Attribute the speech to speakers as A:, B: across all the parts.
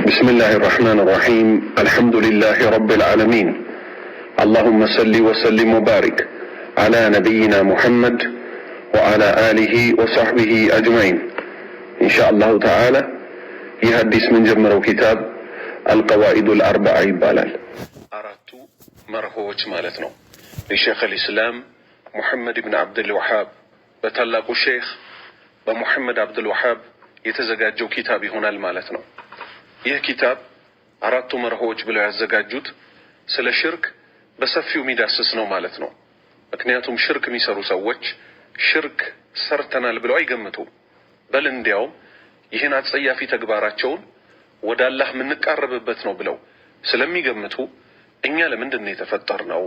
A: بسم الله الرحمن الرحيم. الحمد لله رب العالمين. اللهم صل وسلم وبارك على نبينا محمد وعلى آله وصحبه أجمعين. إن شاء الله تعالى يهدس من جمرو كتاب القواعد الأربع يبالال أراتو مرهوش مالتنا لشيخ الإسلام محمد بن عبد الوهاب بتلاقو الشيخ بمحمد عبد الوهاب يتزجاجو كتابي هنا المالتنا. ይህ ኪታብ አራቱ መርሆች ብለው ያዘጋጁት ስለ ሽርክ በሰፊው የሚዳስስ ነው ማለት ነው። ምክንያቱም ሽርክ የሚሰሩ ሰዎች ሽርክ ሰርተናል ብለው አይገምቱም። በል እንዲያውም ይህን አጸያፊ ተግባራቸውን ወደ አላህ የምንቃረብበት ነው ብለው ስለሚገምቱ እኛ ለምንድን ነው የተፈጠርነው?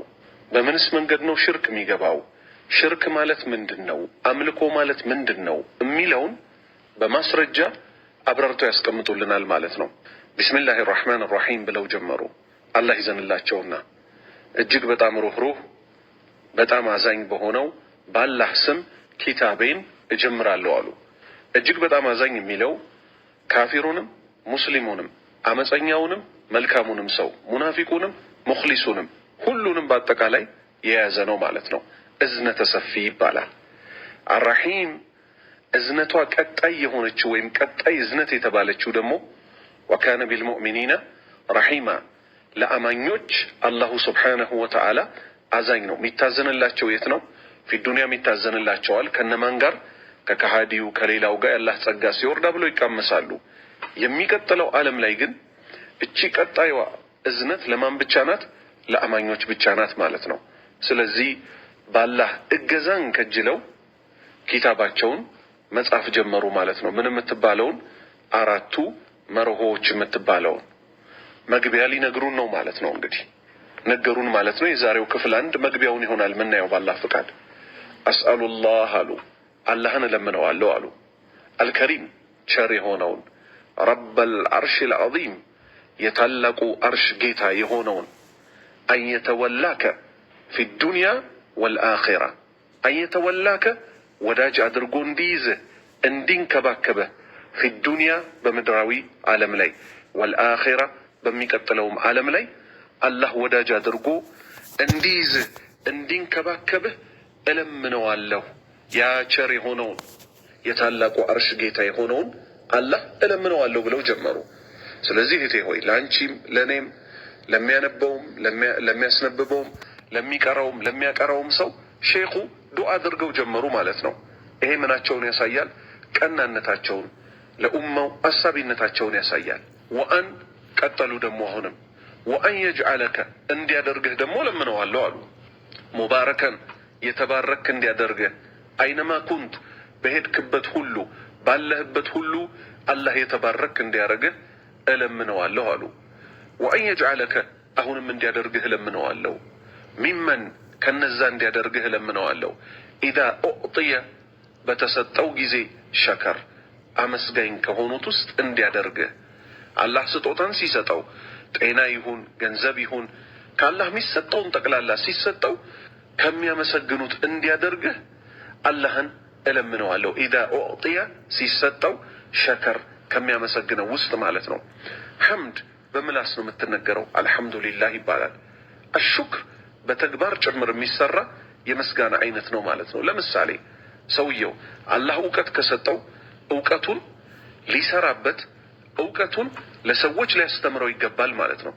A: በምንስ መንገድ ነው ሽርክ የሚገባው? ሽርክ ማለት ምንድነው? አምልኮ ማለት ምንድነው? የሚለውን በማስረጃ አብራርተው ያስቀምጡልናል ማለት ነው። ቢስሚላሂ ራህማን ራሂም ብለው ጀመሩ። አላህ ይዘንላቸውና እጅግ በጣም ሩህሩህ በጣም አዛኝ በሆነው በአላህ ስም ኪታቤን እጀምራለሁ አሉ። እጅግ በጣም አዛኝ የሚለው ካፊሩንም ሙስሊሙንም አመፀኛውንም መልካሙንም ሰው ሙናፊቁንም ሙኽሊሱንም ሁሉንም በአጠቃላይ የያዘ ነው ማለት ነው። እዝነተ ሰፊ ይባላል። አርራሂም እዝነቷ ቀጣይ የሆነችው ወይም ቀጣይ እዝነት የተባለችው ደግሞ ወካነ ቢልሙእሚኒና ረሂማ ለአማኞች አላሁ ስብሓነሁ ወተዓላ አዛኝ ነው። የሚታዘንላቸው የት ነው? ፊዱንያ የሚታዘንላቸዋል። ከነማን ጋር? ከከሃዲው ከሌላው ጋር ያላህ ጸጋ ሲወርዳ ብለው ይቃመሳሉ። የሚቀጥለው ዓለም ላይ ግን እቺ ቀጣይዋ እዝነት ለማን ብቻ ናት? ለአማኞች ብቻ ናት ማለት ነው። ስለዚህ ባላህ እገዛን ከጅለው ኪታባቸውን መጻፍ ጀመሩ ማለት ነው። ምን የምትባለውን አራቱ መርሆች የምትባለውን መግቢያ ሊነግሩን ነው ማለት ነው። እንግዲህ ነገሩን ማለት ነው። የዛሬው ክፍል አንድ መግቢያውን ይሆናል ምናየው ባላህ ፍቃድ። አስአሉላህ አሉ አላህን እለምነዋለሁ አሉ አልከሪም ቸር የሆነውን ረበል አርሽል ዐዚም የታላቁ አርሽ ጌታ የሆነውን አንየተወላከ ፊ ዱንያ ወልአኺራ አንየተወላከ ወዳጅ አድርጎ እንዲይዝህ እንዲንከባከበህ ፊ ዱንያ በምድራዊ ዓለም ላይ ወልአኺራ በሚቀጥለውም ዓለም ላይ አላህ ወዳጅ አድርጎ እንዲይዝህ እንዲንከባከብህ እለምነዋለሁ። ያ ቸር የሆነውን የታላቁ አርሽ ጌታ የሆነውን አላህ እለምነዋለሁ ብለው ጀመሩ። ስለዚህ እህቴ ሆይ ለአንቺም ለእኔም ለሚያነበውም ለሚያስነብበውም ለሚቀራውም ለሚያቀራውም ሰው ሼኹ ዱዓ አድርገው ጀመሩ ማለት ነው። ይሄ ምናቸውን ያሳያል? ቀናነታቸውን ለኡማው አሳቢነታቸውን ያሳያል። ወአን ቀጠሉ ደግሞ አሁንም ወአን የጅዐለከ እንዲያደርግህ ደግሞ ለምነዋለሁ አሉ። ሙባረከን የተባረክ እንዲያደርግህ አይነማ ኩንት በሄድክበት ሁሉ ባለህበት ሁሉ አላህ የተባረክ እንዲያደርግህ እለምነዋለሁ አሉ። ወአን የጅዐለከ አሁንም እንዲያደርግህ እለምነዋለሁ ሚመን ከነዛ እንዲያደርግህ እለምነዋለሁ ኢዛ ኡዕጢየ በተሰጠው ጊዜ ሸከር አመስጋኝ ከሆኑት ውስጥ እንዲያደርግህ አላህ ስጦታን ሲሰጠው ጤና ይሁን ገንዘብ ይሁን ከአላህ የሚሰጠውን ጠቅላላ ሲሰጠው ከሚያመሰግኑት እንዲያደርግህ አላህን እለምነዋለሁ። ኢዛ ኡዕጢየ ሲሰጠው ሸከር ከሚያመሰግነው ውስጥ ማለት ነው። ሐምድ በምላስ ነው የምትነገረው፣ አልሐምዱሊላህ ይባላል። አሹክር በተግባር ጭምር የሚሰራ የመስጋና አይነት ነው ማለት ነው። ለምሳሌ ሰውየው አላህ እውቀት ከሰጠው እውቀቱን ሊሰራበት እውቀቱን ለሰዎች ሊያስተምረው ይገባል ማለት ነው።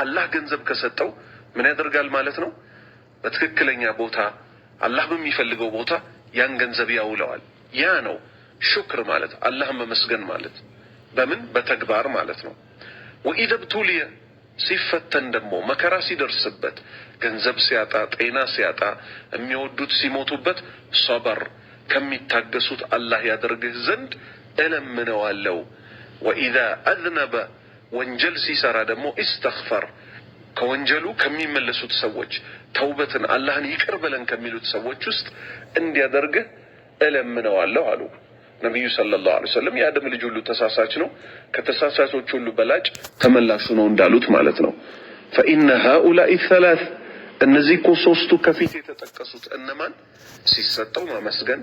A: አላህ ገንዘብ ከሰጠው ምን ያደርጋል ማለት ነው? በትክክለኛ ቦታ አላህ በሚፈልገው ቦታ ያን ገንዘብ ያውለዋል። ያ ነው ሹክር ማለት፣ አላህን መመስገን ማለት። በምን? በተግባር ማለት ነው። ወኢዘ ብቱልየ ሲፈተን ደግሞ መከራ ሲደርስበት ገንዘብ ሲያጣ ጤና ሲያጣ የሚወዱት ሲሞቱበት ሶበር ከሚታገሱት አላህ ያደርግህ ዘንድ እለምነዋለሁ። ወኢዛ አዝነበ ወንጀል ሲሰራ ደግሞ ኢስተግፈር ከወንጀሉ ከሚመለሱት ሰዎች ተውበትን አላህን ይቅር በለን ከሚሉት ሰዎች ውስጥ እንዲያደርግህ እለምነዋለሁ አሉ ነቢዩ ሰለላሁ ዐለይሂ ወሰለም። የአደም ልጅ ሁሉ ተሳሳች ነው፣ ከተሳሳቾች ሁሉ በላጭ ተመላሹ ነው እንዳሉት ማለት ነው። ፈኢነ ሃኡላኢ ሰላስ እነዚህ እኮ ሶስቱ ከፊት የተጠቀሱት እነማን? ሲሰጠው ማመስገን፣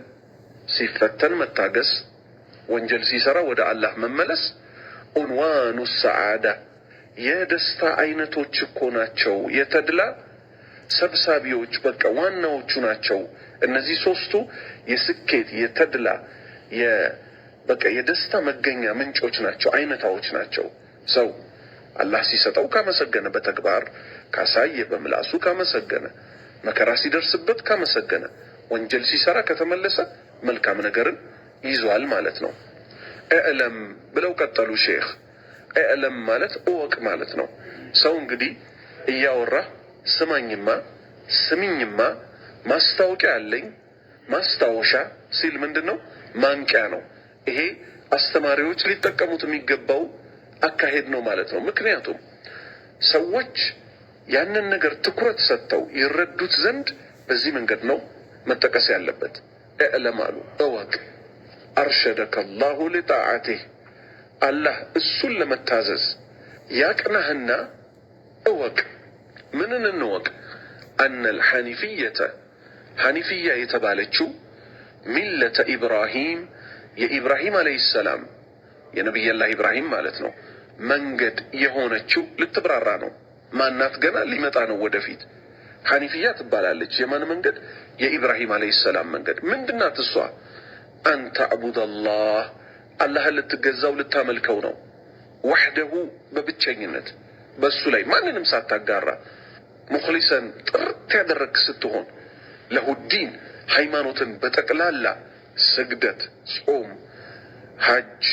A: ሲፈተን መታገስ፣ ወንጀል ሲሰራ ወደ አላህ መመለስ፣ ዑንዋኑ ሰዓዳ የደስታ አይነቶች እኮ ናቸው። የተድላ ሰብሳቢዎች በቃ ዋናዎቹ ናቸው። እነዚህ ሶስቱ የስኬት የተድላ በቃ የደስታ መገኛ ምንጮች ናቸው፣ አይነታዎች ናቸው። ሰው አላህ ሲሰጠው ካመሰገነ፣ በተግባር ካሳየ፣ በምላሱ ካመሰገነ፣ መከራ ሲደርስበት ካመሰገነ፣ ወንጀል ሲሰራ ከተመለሰ መልካም ነገርን ይዟል ማለት ነው። እዕለም ብለው ቀጠሉ ሼኽ። እዕለም ማለት እወቅ ማለት ነው። ሰው እንግዲህ እያወራ ስማኝማ፣ ስሚኝማ፣ ማስታወቂያ አለኝ፣ ማስታወሻ ሲል ምንድነው? ማንቂያ ነው። ይሄ አስተማሪዎች ሊጠቀሙት የሚገባው አካሄድ ነው ማለት ነው። ምክንያቱም ሰዎች ያንን ነገር ትኩረት ሰጥተው ይረዱት ዘንድ በዚህ መንገድ ነው መጠቀስ ያለበት። እዕለም አሉ እወቅ። አርሸደከ አላሁ ሊጣዓቲህ አላህ እሱን ለመታዘዝ ያቅናህና እወቅ። ምንን እንወቅ? አነል ሐኒፍየተ ሐኒፍያ የተባለችው ሚለተ ኢብራሂም የኢብራሂም አለይሂ ሰላም የነቢይላህ ኢብራሂም ማለት ነው መንገድ የሆነችው ልትብራራ ነው። ማናት? ገና ሊመጣ ነው ወደፊት። ሐኒፍያ ትባላለች። የማን መንገድ? የኢብራሂም አለይሂ ሰላም መንገድ። ምንድናት እሷ? አንተ አቡደላህ አላህን ልትገዛው ልታመልከው ነው። ወህደሁ በብቸኝነት በሱ ላይ ማንንም ሳታጋራ ሙኽሊሰን ጥርት ያደረግ ስትሆን ለሁዲን ሃይማኖትን በጠቅላላ ስግደት፣ ጾም፣ ሐጅ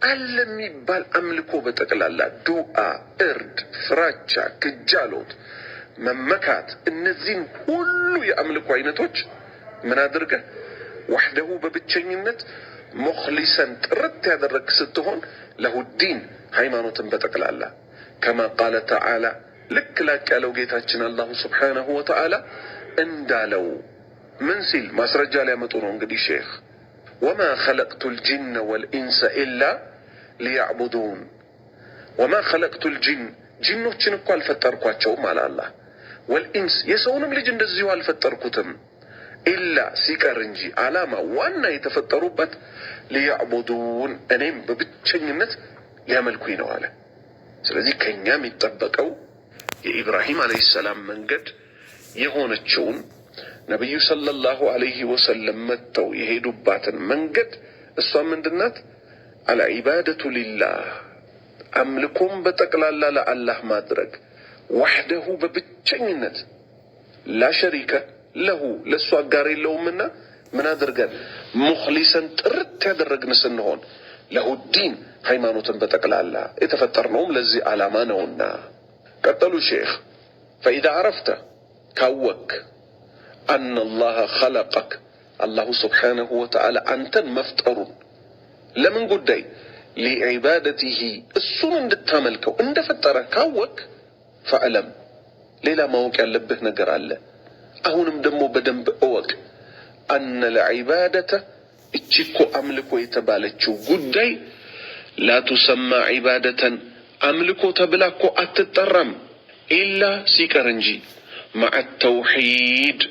A: አለ የሚባል አምልኮ በጠቅላላ ዱዓ፣ እርድ፣ ፍራቻ፣ ክጃሎት፣ መመካት እነዚህን ሁሉ የአምልኮ አይነቶች ምን አድርገህ ወህደሁ በብቸኝነት ሙኽሊሰን ጥርት ያደረግ ስትሆን ለሁዲን ሃይማኖትን በጠቅላላ ከማ ቃለ ተዓላ ልክ ላቅ ያለው ጌታችን አላሁ ስብሓነሁ ወተዓላ እንዳለው ምን ሲል ማስረጃ ሊያመጡ ነው እንግዲህ ሼኽ ወማ ኸለቅቱ ልጅነ ወልኢንሰ ኢላ ሊያዕቡዱን ወማ ኸለቅቱ ልጅን ጅኖችን እኮ አልፈጠርኳቸውም አለ አላህ ወልኢንስ የሰውንም ልጅ እንደዚሁ አልፈጠርኩትም ኢላ ሲቀር እንጂ ዓላማ ዋና የተፈጠሩበት ሊያዕቡዱን እኔም በብቸኝነት ሊያመልኩኝ ነው አለ። ስለዚህ ከኛ የሚጠበቀው የኢብራሂም አለይሂ ሰላም መንገድ የሆነችውን ነብዩ ሰለላሁ ዐለይሂ ወሰለም መተው የሄዱባትን መንገድ እሷ ምንድናት? አልዒባደቱ ሊላህ አምልኮም በጠቅላላ ለአላህ ማድረግ ወህደሁ በብቸኝነት ላሸሪከ ለሁ ለሱ አጋር የለውምና ምን አድርገን ሙኽሊሰን ጥርት ያደረግን ስንሆን ለሁዲን ሃይማኖትን በጠቅላላ የተፈጠርነውም ለዚህ ዓላማ ነውና። ቀጠሉ ሼኽ ፈኢዛ አረፍተ ካወክ አነ አላህ ኸለቀክ አላሁ ስብሓነሁ ወተዓላ አንተን መፍጠሩን ለምን ጉዳይ? ሊዒባደቲሂ እሱን እንድታመልከው እንደፈጠረ ካወክ ፈዕለም ሌላ ማወቅ ያለብህ ነገር አለ። አሁንም ደግሞ በደንብ እወቅ። አነ ለዒባደተ እቺ እኮ አምልኮ የተባለችው ጉዳይ ላቱሰማ ዒባደተን አምልኮ ተብላ እኮ አትጠራም ኢላ ሲቀር እንጂ መዐ ተውሒድ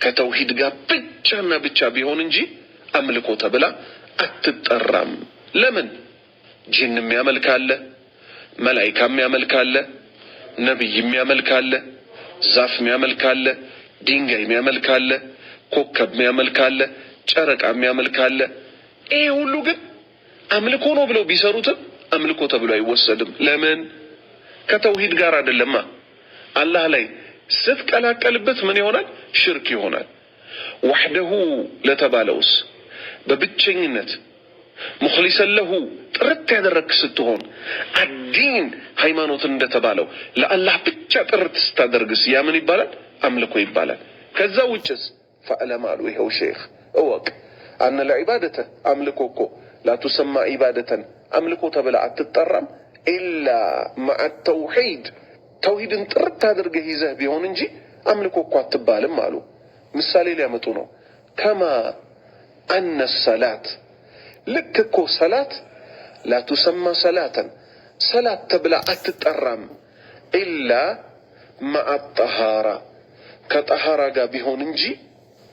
A: ከተውሂድ ጋር ብቻና ብቻ ቢሆን እንጂ አምልኮ ተብላ አትጠራም። ለምን? ጂንም ያመልካለ፣ መላኢካም ያመልካለ፣ ነቢይም ያመልካለ፣ ዛፍም ያመልካለ፣ ድንጋይም ያመልካለ፣ ኮከብም ያመልካለ፣ ጨረቃም ያመልካለ። ይሄ ሁሉ ግን አምልኮ ነው ብለው ቢሰሩትም አምልኮ ተብሎ አይወሰድም። ለምን? ከተውሂድ ጋር አይደለማ። አላህ ላይ ስትቀላቀልበት ምን ይሆናል? ሽርክ ይሆናል። ወህደሁ ለተባለውስ በብቸኝነት ሙኽሊሰን ለሁ ጥርት ያደረግ ስትሆን አዲን ሃይማኖትን እንደተባለው ለአላህ ብቻ ጥርት ስታደርግስ ያ ምን ይባላል? አምልኮ ይባላል። ከዛ ውጭስ ፈዕለም አሉ ይኸው ሼኽ እወቅ አነ ለዒባደተ አምልኮ እኮ ላቱሰማ ዒባደተን አምልኮ ተብላ አትጠራም ኢላ መዐ ተውሒድ ተውሂድን ጥርት አድርገህ ይዘህ ቢሆን እንጂ አምልኮ እኮ አትባልም አሉ። ምሳሌ ሊያመጡ ነው። ከማ አነ ሰላት ልክ እኮ ሰላት ላቱሰማ ሰላተን ሰላት ተብላ አትጠራም ኢላ መዐ ጠሃራ ከጠሃራ ጋር ቢሆን እንጂ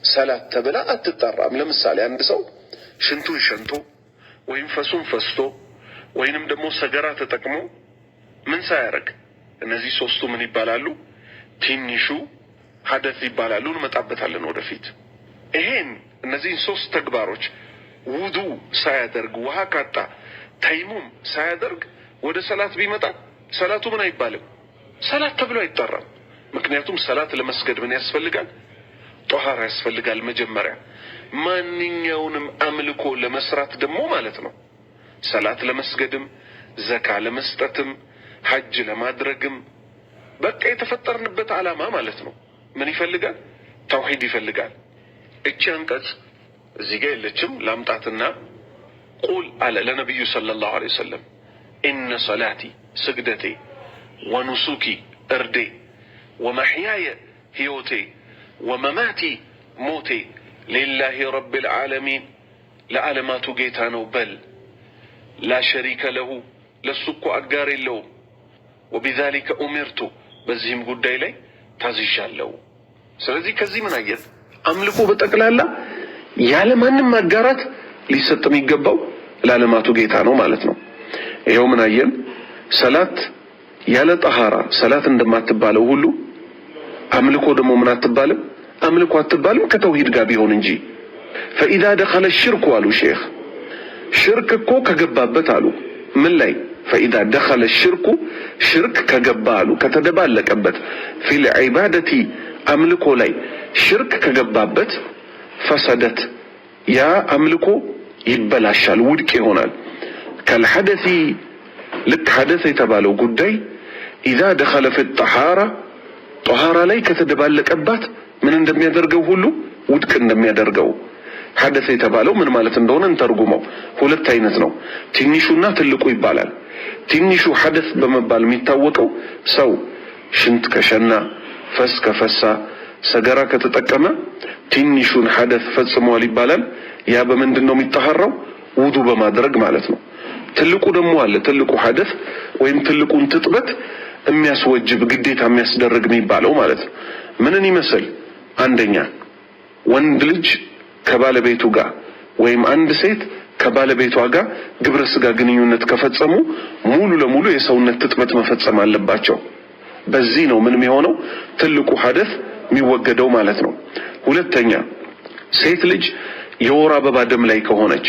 A: ሰላት ተብላ አትጠራም። ለምሳሌ አንድ ሰው ሽንቱን ሸንቶ ወይም ፈሱን ፈስቶ ወይንም ደግሞ ሰገራ ተጠቅሞ ምን ሳያረግ እነዚህ ሶስቱ ምን ይባላሉ? ትንሹ ሐደስ ይባላሉ። እንመጣበታለን ወደፊት። ይሄን እነዚህን ሶስት ተግባሮች ውዱ ሳያደርግ ውሃ ካጣ ተይሙም ሳያደርግ ወደ ሰላት ቢመጣ ሰላቱ ምን አይባልም? ሰላት ተብሎ አይጠራም። ምክንያቱም ሰላት ለመስገድ ምን ያስፈልጋል? ጧሃራ ያስፈልጋል። መጀመሪያ ማንኛውንም አምልኮ ለመስራት ደግሞ ማለት ነው ሰላት ለመስገድም ዘካ ለመስጠትም ሐጅ ለማድረግም በቃ የተፈጠርንበት ዓላማ ማለት ነው ምን ይፈልጋል? ተውሂድ ይፈልጋል። እቺ አንቀጽ እዚህ ጋር የለችም። ላምጣትና ቁል አለ ለነብዩ ሰለላሁ ዐለይሂ ወሰለም ኢነ ሰላቲ ስግደቴ ወኑሱኪ እርዴ ወመሕያየ ሕይወቴ ወመማቲ ሞቴ ሊላሂ ረቢል ዓለሚን ለዓለማቱ ጌታ ነው በል። ላ ሸሪከ ለሁ ለሱ እኮ አጋር የለውም። ወቢዛሊከ ኡሚርቱ በዚህም ጉዳይ ላይ ታዝዣለሁ። ስለዚህ ከዚህ ምን አየት? አምልኮ በጠቅላላ ያለ ማንም ማጋራት ሊሰጥ የሚገባው ለዓለማቱ ጌታ ነው ማለት ነው። ይሄው ምን አየን? ሰላት ያለ ጠሃራ ሰላት እንደማትባለው ሁሉ አምልኮ ደግሞ ምን አትባልም? አምልኮ አትባልም ከተውሂድ ጋር ቢሆን እንጂ። فإذا دخل الشرك አሉ ሼኽ ሽርክ እኮ ከገባበት አሉ ምን ላይ فإذا دخل الشرك ሽርክ ከገባ አሉ ከተደባለቀበት في العبادة አምልኮ ላይ ሽርክ ከገባበት ፈሰደት ያ አምልኮ ይበላሻል፣ ውድቅ ይሆናል። ከልሐደሲ ልክ ሐደስ የተባለው ጉዳይ إذا دخل في الطهارة ጧሃራ ላይ ከተደባለቀባት ምን እንደሚያደርገው ሁሉ ውድቅ እንደሚያደርገው ሐደስ የተባለው ምን ማለት እንደሆነ እንተርጉመው። ሁለት አይነት ነው፣ ትንሹና ትልቁ ይባላል። ትንሹ ሐደስ በመባል የሚታወቀው ሰው ሽንት ከሸና ፈስ ከፈሳ ሰገራ ከተጠቀመ ትንሹን ሐደስ ፈጽሟል ይባላል። ያ በምንድን ነው የሚጣሃራው? ውዱ በማድረግ ማለት ነው። ትልቁ ደግሞ አለ፣ ትልቁ ሐደስ ወይም ትልቁን ትጥበት የሚያስወጅብ ግዴታ የሚያስደርግ የሚባለው ማለት ነው። ምንን ይመስል? አንደኛ ወንድ ልጅ ከባለቤቱ ጋር ወይም አንድ ሴት ከባለቤቷ ጋር ግብረ ስጋ ግንኙነት ከፈጸሙ ሙሉ ለሙሉ የሰውነት ትጥበት መፈጸም አለባቸው። በዚህ ነው ምን የሚሆነው? ትልቁ ሐደስ የሚወገደው ማለት ነው። ሁለተኛ ሴት ልጅ የወር አበባ ደም ላይ ከሆነች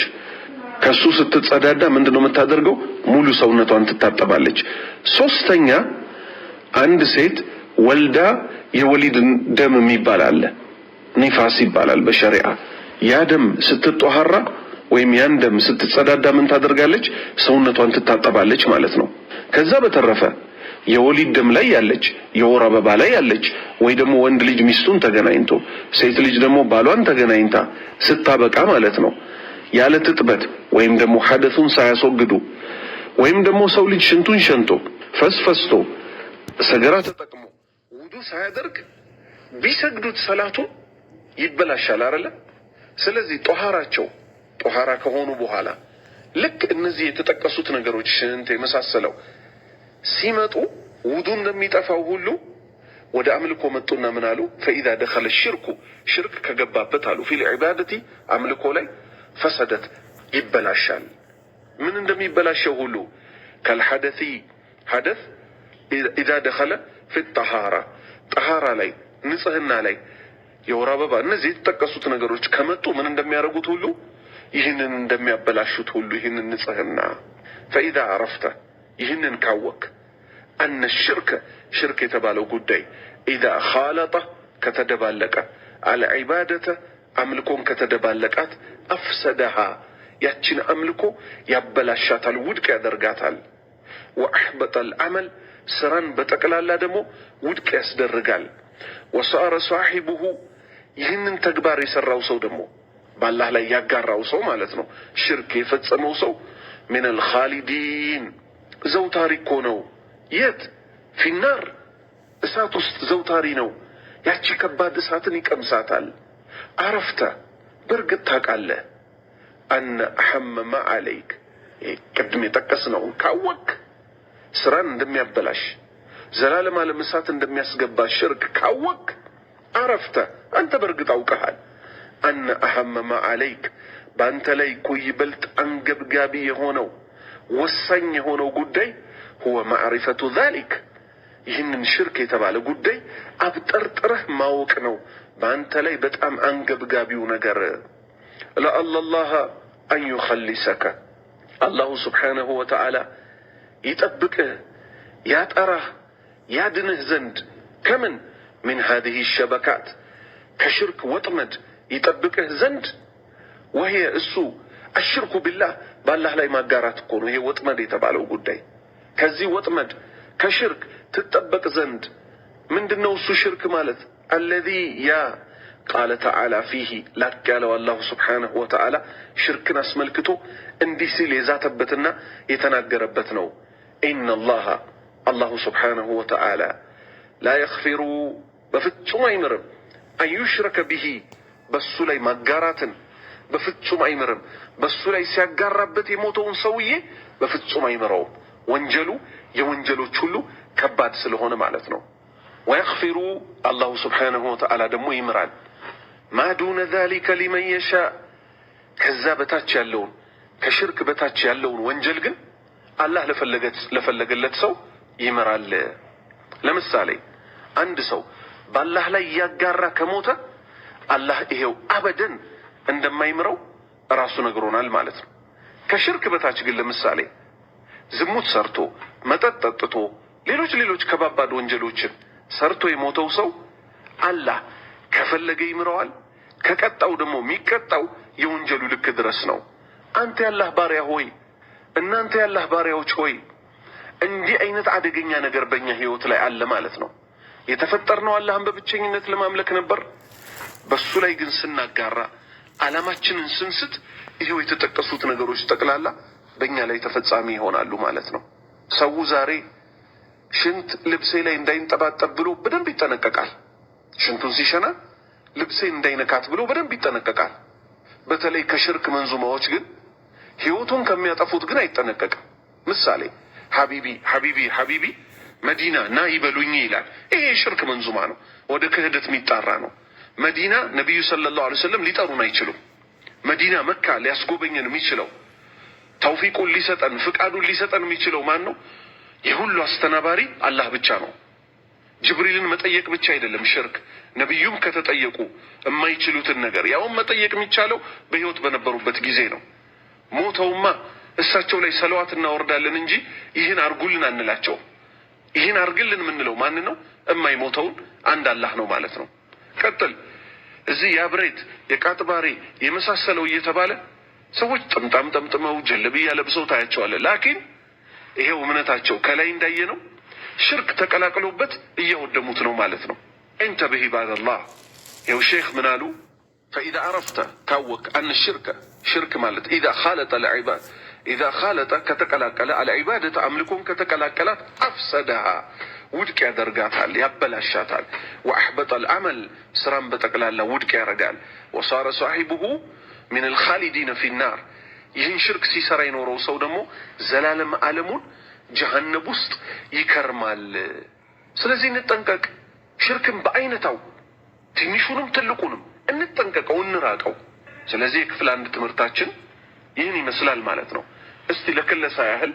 A: ከሱ ስትጸዳዳ ምንድነው የምታደርገው? ሙሉ ሰውነቷን ትታጠባለች። ሶስተኛ አንድ ሴት ወልዳ የወሊድ ደም የሚባል አለ፣ ኒፋስ ይባላል በሸሪዓ። ያ ደም ስትጧሃራ ወይም ያን ደም ስትጸዳዳ ምን ታደርጋለች? ሰውነቷን ትታጠባለች ማለት ነው። ከዛ በተረፈ የወሊድ ደም ላይ ያለች፣ የወር አበባ ላይ ያለች፣ ወይ ደግሞ ወንድ ልጅ ሚስቱን ተገናኝቶ ሴት ልጅ ደግሞ ባሏን ተገናኝታ ስታበቃ ማለት ነው ያለ ትጥበት ወይም ደግሞ ሐደሱን ሳያስወግዱ ወይም ደግሞ ሰው ልጅ ሽንቱን ሸንቶ ፈስፈስቶ ሰገራ ተጠቅሞ ውዱ ሳያደርግ ቢሰግዱት ሰላቱ ይበላሻል አይደለ? ስለዚህ ጧሃራ ከሆኑ በኋላ ልክ እነዚህ የተጠቀሱት ነገሮች ሽንት የመሳሰለው ሲመጡ ውዱ እንደሚጠፋው ሁሉ ወደ አምልኮ መጡና ምን አሉ? فإذا دخل الشرك ሽርክ ከገባበት አሉ في العبادة አምልኮ ላይ ፈሰደት ይበላሻል። ምን እንደሚበላሸው ሁሉ ከልሐደሲ ሐደስ إذا دخل في الطهارة طهارة ላይ ንጽህና ላይ የወር አበባ እነዚህ የተጠቀሱት ነገሮች ከመጡ ምን እንደሚያደርጉት ሁሉ ይህንን እንደሚያበላሹት ሁሉ ይህንን ንጽህና فإذا عرفت ይህንን ካወቅ أن الشرك ሽርክ የተባለው ጉዳይ إذا خالط ከተደባለቀ العبادة አምልኮን ከተደባለቃት أفسدها ያችን አምልኮ ያበላሻታል፣ ውድቅ ያደርጋታል። وأحبط العمل ስራን በጠቅላላ ደግሞ ውድቅ ያስደርጋል። وصار صاحبه ይህንን ተግባር የሰራው ሰው ደግሞ በአላህ ላይ ያጋራው ሰው ማለት ነው፣ ሽርክ የፈጸመው ሰው من الخالدين ዘውታሪ እኮ ነው። የት? في النار እሳት ውስጥ ዘውታሪ ነው። ያቺ ከባድ እሳትን ይቀምሳታል። عرفت በርግጥ ታውቃለህ أن أحم ما عليك ቅድም የጠቀስነው ካወቅ ስራን እንደሚያበላሽ ዘላለም ዓለም እሳት እንደሚያስገባ ሽርክ ካወቅ عرفت አንተ በርግጥ አውቀሃል أن أهم ما عليك በአንተ ላይ እኮ ይበልጥ አንገብጋቢ የሆነው ወሳኝ የሆነው ጉዳይ هو معرفة ذلك ይህንን ሽርክ የተባለ ጉዳይ አብጠርጥረህ ማወቅ ነው በአንተ ላይ በጣም አንገብጋቢው ነገር ለአላህ أن يخلصك الله سبحانه وتعالى يطبقه يطرح يدنه زند كمن من هذه الشبكات كشرك وطمد يطبقه زند وهي السوء الشرك بالله بالله لا يماغارات كونو هي وطمد يتبالو ጉዳይ ከዚህ ወጥመድ ከሽርክ تطبق زند ምንድነው እሱ ሽርክ ማለት الذي يا قال تعالى فيه لا قالوا الله سبحانه وتعالى شركنا اسملكتو اندي سيل يزاتبتنا يتناغربت ነው ان الله سبحانه وتعالى لا يغفر بفጹም አይምርም ان يشرك به በሱ ላይ ማጋራትን በፍጹም አይምርም በሱ ላይ ሲያጋራበት የሞተውን ሰውዬ በፍጹም አይምረው ወንጀሉ የወንጀሎች ሁሉ ከባድ ስለሆነ ማለት ነው ويغفر الله سبحانه وتعالى دمو يمران ما دون ذلك لمن يشاء كذابتاچ ያለውን ከሽርክ በታች ያለውን ወንጀል ግን አላህ ለፈለገለት ሰው ይመራል ለምሳሌ አንድ ሰው በአላህ ላይ ያጋራ ከሞተ አላህ ይሄው አበደን እንደማይምረው ራሱ ነግሮናል ማለት ነው ከሽርክ በታች ግን ለምሳሌ ዝሙት ሰርቶ መጠጥ ጠጥቶ ሌሎች ከባባድ ወንጀሎችን ሰርቶ የሞተው ሰው አላህ ከፈለገ ይምረዋል ከቀጣው ደግሞ የሚቀጣው የወንጀሉ ልክ ድረስ ነው አንተ ያላህ ባሪያ ሆይ እናንተ ያላህ ባሪያዎች ሆይ እንዲህ አይነት አደገኛ ነገር በእኛ ህይወት ላይ አለ ማለት ነው የተፈጠርነው አላህን በብቸኝነት ለማምለክ ነበር በሱ ላይ ግን ስናጋራ ዓላማችንን ስንስት ይሄው የተጠቀሱት ነገሮች ጠቅላላ በእኛ ላይ ተፈጻሚ ይሆናሉ ማለት ነው ሰው ዛሬ ሽንት ልብሴ ላይ እንዳይንጠባጠብ ብሎ በደንብ ይጠነቀቃል ሽንቱን ሲሸና ልብሴ እንዳይነካት ብሎ በደንብ ይጠነቀቃል በተለይ ከሽርክ መንዙማዎች ግን ህይወቱን ከሚያጠፉት ግን አይጠነቀቅም ምሳሌ ሐቢቢ መዲና ና ይበሉኝ ይላል ይሄ ሽርክ መንዙማ ነው ወደ ክህደት የሚጣራ ነው መዲና ነብዩ ሰለላሁ ዐለይሂ ወሰለም ሊጠሩን አይችሉም መዲና መካ ሊያስጎበኘን የሚችለው ተውፊቁን ሊሰጠን ፍቃዱን ሊሰጠን የሚችለው ማን ነው የሁሉ አስተናባሪ አላህ ብቻ ነው ጅብሪልን መጠየቅ ብቻ አይደለም ሽርክ ነብዩም ከተጠየቁ የማይችሉትን ነገር ያው መጠየቅ የሚቻለው በህይወት በነበሩበት ጊዜ ነው ሞተውማ እሳቸው ላይ ሰለዋት እናወርዳለን እንጂ ይህን አርጉልን አንላቸው ይህን አርግልን ምንለው ማን ነው የማይሞተውን አንድ አላህ ነው ማለት ነው ቀጥል እዚህ ያብሬት የቃጥባሪ የመሳሰለው እየተባለ ሰዎች ጥምጣም ጠምጥመው ጀለቢያ ለብሰው ታያቸዋል ላኪን ይሄው እምነታቸው ከላይ እንዳየነው ሽርክ ተቀላቅሎበት እየወደሙት ነው ማለት ነው انتبه بعد الله يا شيخ منالو فاذا عرفت كوك ان الشرك شرك مالت اذا خالط كتقلاقل العباده املكم كتقلاقلات افسدها ውድቅ ያደርጋታል ያበላሻታል واحبط العمل ስራን በጠቅላላ ውድቅ ያደርጋል وصار صاحبه من الخالدين في النار ይህን ሽርክ ሲሰራ የኖረው ሰው ደግሞ ዘላለም ዓለሙን ጀሃነም ውስጥ ይከርማል ስለዚህ እንጠንቀቅ ሽርክን በአይነታው ትንሹንም ትልቁንም እንጠንቀቀው እንራቀው ስለዚህ ክፍል አንድ ትምህርታችን ይህን ይመስላል ማለት ነው እስቲ ለከለሳ ያህል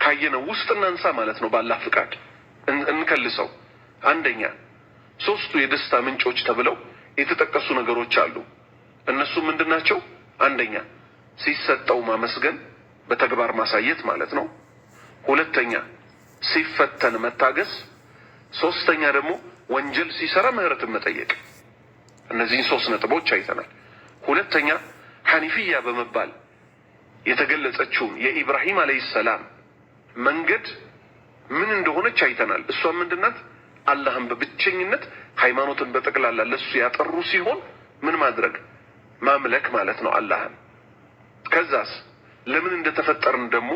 A: ካየነው ውስጥ እናንሳ ማለት ነው ባላህ ፍቃድ እንከልሰው አንደኛ ሶስቱ የደስታ ምንጮች ተብለው የተጠቀሱ ነገሮች አሉ እነሱ ምንድናቸው አንደኛ ሲሰጠው ማመስገን በተግባር ማሳየት ማለት ነው ሁለተኛ ሲፈተን መታገስ ሶስተኛ ደግሞ ወንጀል ሲሰራ ምህረትን መጠየቅ እነዚህ ሶስት ነጥቦች አይተናል ሁለተኛ ሐኒፊያ በመባል የተገለጸችው የኢብራሂም አለይሂ ሰላም መንገድ ምን እንደሆነች አይተናል እሷ ምንድናት አላህን በብቸኝነት ሃይማኖትን በጠቅላላ ለሱ ያጠሩ ሲሆን ምን ማድረግ ማምለክ ማለት ነው አላህን ከዛስ ለምን እንደተፈጠርን ደግሞ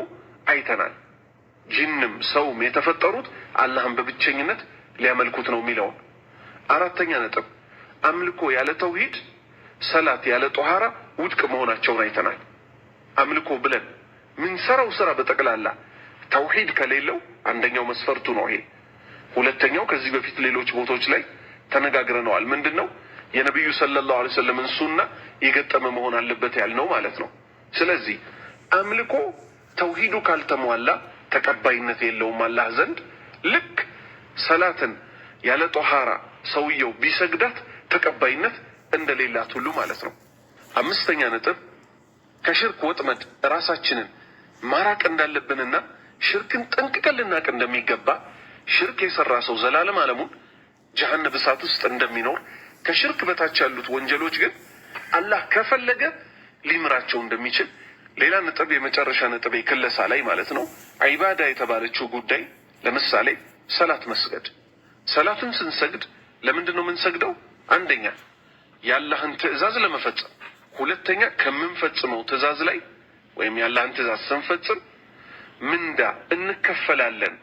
A: አይተናል ጂንም ሰውም የተፈጠሩት አላህን በብቸኝነት ሊያመልኩት ነው የሚለው አራተኛ ነጥብ አምልኮ ያለ ተውሂድ ሰላት ያለ ጧሃራ ውድቅ መሆናቸውን አይተናል አምልኮ ብለን ምን ሰራው ስራ በጠቅላላ ተውሂድ ከሌለው አንደኛው መስፈርቱ ነው ይሄ ሁለተኛው ከዚህ በፊት ሌሎች ቦታዎች ላይ ተነጋግረናል ምንድነው የነብዩ ሰለላሁ ዐለይሂ ወሰለም ሱና የገጠመ መሆን አለበት ያልነው ማለት ነው ስለዚህ አምልኮ ተውሂዱ ካልተሟላ ተቀባይነት የለውም አላህ ዘንድ። ልክ ሰላትን ያለ ጦሃራ ሰውየው ቢሰግዳት ተቀባይነት እንደሌላት ሁሉ ማለት ነው። አምስተኛ ነጥብ ከሽርክ ወጥመድ ራሳችንን ማራቅ እንዳለብንና ሽርክን ጠንቅቀን ልናቅ እንደሚገባ፣ ሽርክ የሰራ ሰው ዘላለም ዓለሙን ጀሃነም እሳት ውስጥ እንደሚኖር፣ ከሽርክ በታች ያሉት ወንጀሎች ግን አላህ ከፈለገ ሊምራቸው እንደሚችል ሌላ ነጥብ፣ የመጨረሻ ነጥብ ክለሳ ላይ ማለት ነው። ዒባዳ የተባለችው ጉዳይ ለምሳሌ ሰላት መስገድ። ሰላትን ስንሰግድ ለምንድን ነው የምንሰግደው? አንደኛ የአላህን ትዕዛዝ ለመፈጸም፣ ሁለተኛ ከምንፈጽመው ትዕዛዝ ላይ ወይም የአላህን ትዕዛዝ ስንፈጽም ምንዳ እንከፈላለን፣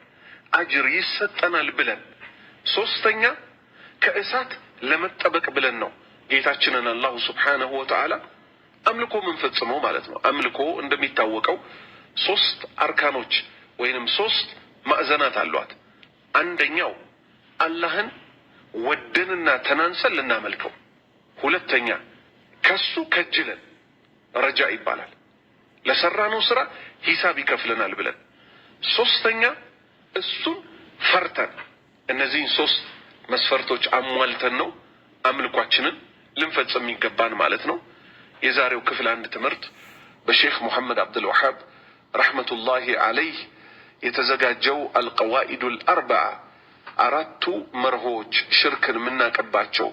A: አጅር ይሰጠናል ብለን፣ ሶስተኛ ከእሳት ለመጠበቅ ብለን ነው ጌታችንን አላሁ ሱብሓነሁ ወተዓላ አምልኮ የምንፈጽመው ማለት ነው። አምልኮ እንደሚታወቀው 3 አርካኖች ወይንም 3 ማዕዘናት አሏት። አንደኛው አላህን ወደንና ተናንሰን ልናመልከው፣ ሁለተኛ ከሱ ከጅለን ረጃ ይባላል፣ ለሰራነው ስራ ሂሳብ ይከፍለናል ብለን፣ ሶስተኛ እሱን ፈርተን። እነዚህን 3 መስፈርቶች አሟልተን ነው አምልኳችንን ልንፈጽም የሚገባን ማለት ነው። የዛሬው ክፍል 1 ትምህርት በሼክ ሙሐመድ አብዱል ወሃብ ረሕመቱላሂ ዐለይህ የተዘጋጀው አልቀዋኢዱል አርበዓ 4ቱ መርሆች ሽርክን የምናቀባቸው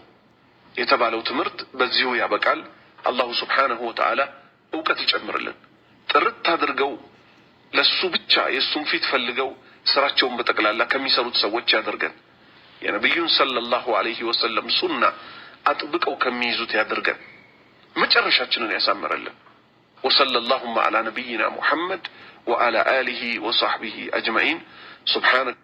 A: የተባለው ትምህርት በዚሁ ያበቃል። አላሁ ሱብሓነሁ ወተዓላ እውቀት ይጨምርልን፣ ጥርት አድርገው ለሱ ብቻ የሱን ፊት ፈልገው ስራቸውን በጠቅላላ ከሚሰሩት ሰዎች ያደርገን። የነብዩን ሰለላሁ ዐለይሂ ወሰለም ሱና አጥብቀው ከሚይዙት ያደርገን፣ መጨረሻችንን ያሳምረልን። ወሰለላሁ ዐላ ነቢይና ሙሐመድ ወዐላ አሊሂ ወሰሕቢሂ አጅመዒን። ሱብሓነከ